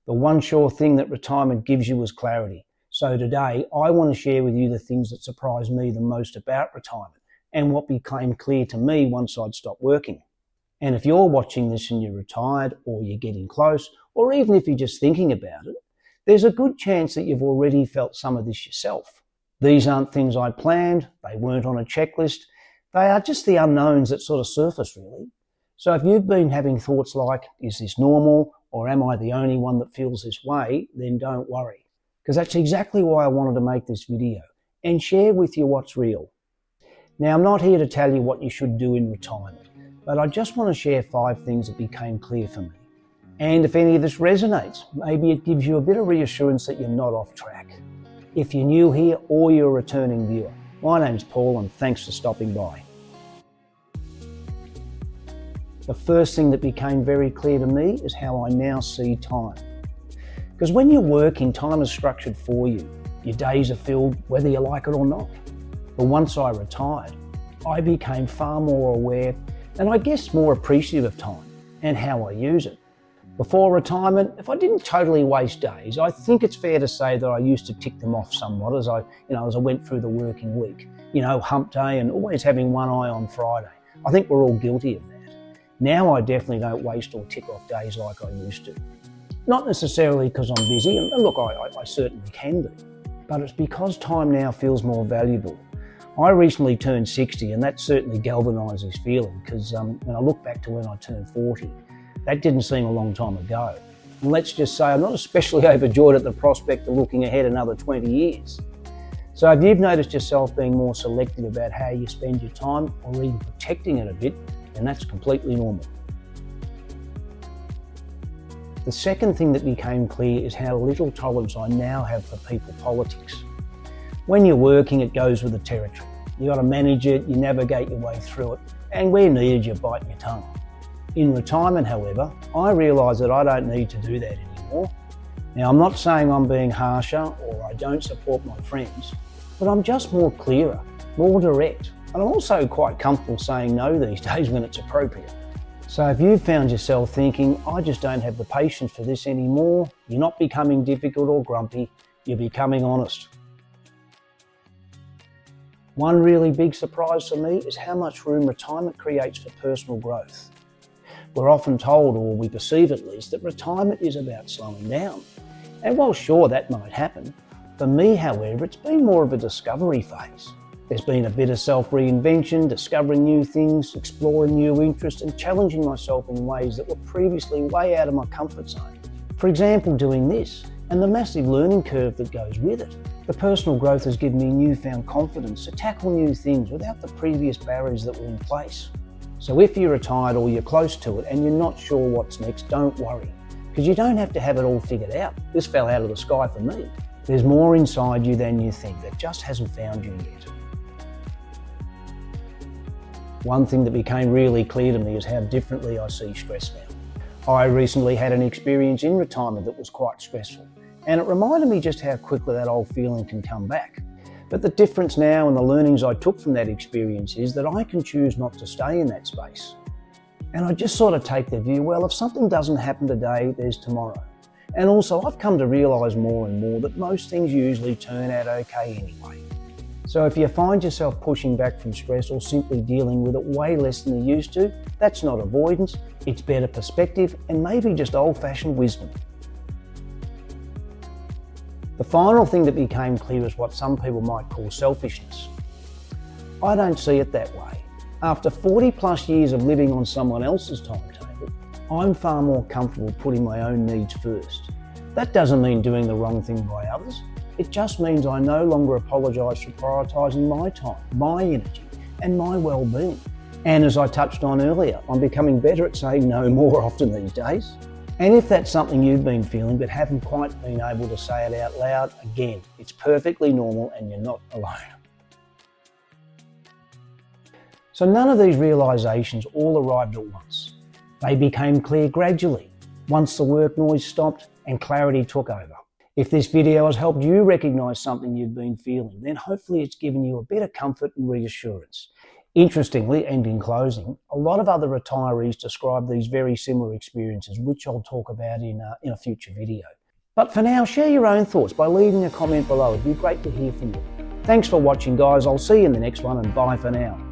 The one sure thing that retirement gives you is clarity. So today, I want to share with you the things that surprised me the most about retirement and what became clear to me once I'd stopped working. And if you're watching this and you're retired, or you're getting close, or even if you're just thinking about it, there's a good chance that you've already felt some of this yourself. These aren't things I planned, they weren't on a checklist, they are just the unknowns that sort of surface really. So if you've been having thoughts like, is this normal, or am I the only one that feels this way, then don't worry. Because that's exactly why I wanted to make this video and share with you what's real. Now, I'm not here to tell you what you should do in retirement, but I just want to share 5 things that became clear for me. And if any of this resonates, maybe it gives you a bit of reassurance that you're not off track. If you're new here or you're a returning viewer, my name's Paul and thanks for stopping by. The first thing that became very clear to me is how I now see time. Because when you're working, time is structured for you. Your days are filled whether you like it or not. But once I retired, I became far more aware and I guess more appreciative of time and how I use it. Before retirement, if I didn't totally waste days, I think it's fair to say that I used to tick them off somewhat as I went through the working week. Hump day and always having one eye on Friday. I think we're all guilty of that. Now I definitely don't waste or tick off days like I used to. Not necessarily because I'm busy, and look, I certainly can be, but it's because time now feels more valuable. I recently turned 60 and that certainly galvanised this feeling because when I look back to when I turned 40, that didn't seem a long time ago. And let's just say I'm not especially overjoyed at the prospect of looking ahead another 20 years. So if you've noticed yourself being more selective about how you spend your time or even protecting it a bit, then that's completely normal. The second thing that became clear is how little tolerance I now have for people politics. When you're working, it goes with the territory. You got to manage it, you navigate your way through it, and where needed, you bite your tongue. In retirement, however, I realise that I don't need to do that anymore. Now, I'm not saying I'm being harsher or I don't support my friends, but I'm just more clearer, more direct, and I'm also quite comfortable saying no these days when it's appropriate. So if you've found yourself thinking, I just don't have the patience for this anymore, you're not becoming difficult or grumpy, you're becoming honest. One really big surprise for me is how much room retirement creates for personal growth. We're often told, or we perceive at least, that retirement is about slowing down. And while sure that might happen, for me, however, it's been more of a discovery phase. There's been a bit of self-reinvention, discovering new things, exploring new interests and challenging myself in ways that were previously way out of my comfort zone. For example, doing this and the massive learning curve that goes with it. The personal growth has given me newfound confidence to tackle new things without the previous barriers that were in place. So if you're retired or you're close to it and you're not sure what's next, don't worry, because you don't have to have it all figured out. This fell out of the sky for me. There's more inside you than you think that just hasn't found you yet. One thing that became really clear to me is how differently I see stress now. I recently had an experience in retirement that was quite stressful, and it reminded me just how quickly that old feeling can come back. But the difference now and the learnings I took from that experience is that I can choose not to stay in that space. And I just sort of take the view, well, if something doesn't happen today, there's tomorrow. And also I've come to realise more and more that most things usually turn out okay anyway. So if you find yourself pushing back from stress or simply dealing with it way less than you used to, that's not avoidance, it's better perspective and maybe just old-fashioned wisdom. The final thing that became clear is what some people might call selfishness. I don't see it that way. After 40 plus years of living on someone else's timetable, I'm far more comfortable putting my own needs first. That doesn't mean doing the wrong thing by others. It just means I no longer apologise for prioritising my time, my energy and my well-being. And as I touched on earlier, I'm becoming better at saying no more often these days. And if that's something you've been feeling but haven't quite been able to say it out loud, again, it's perfectly normal and you're not alone. So none of these realisations all arrived at once. They became clear gradually, once the work noise stopped and clarity took over. If this video has helped you recognise something you've been feeling, then hopefully it's given you a bit of comfort and reassurance. Interestingly, and in closing, a lot of other retirees describe these very similar experiences, which I'll talk about in a future video. But for now, share your own thoughts by leaving a comment below. It'd be great to hear from you. Thanks for watching, guys. I'll see you in the next one, and bye for now.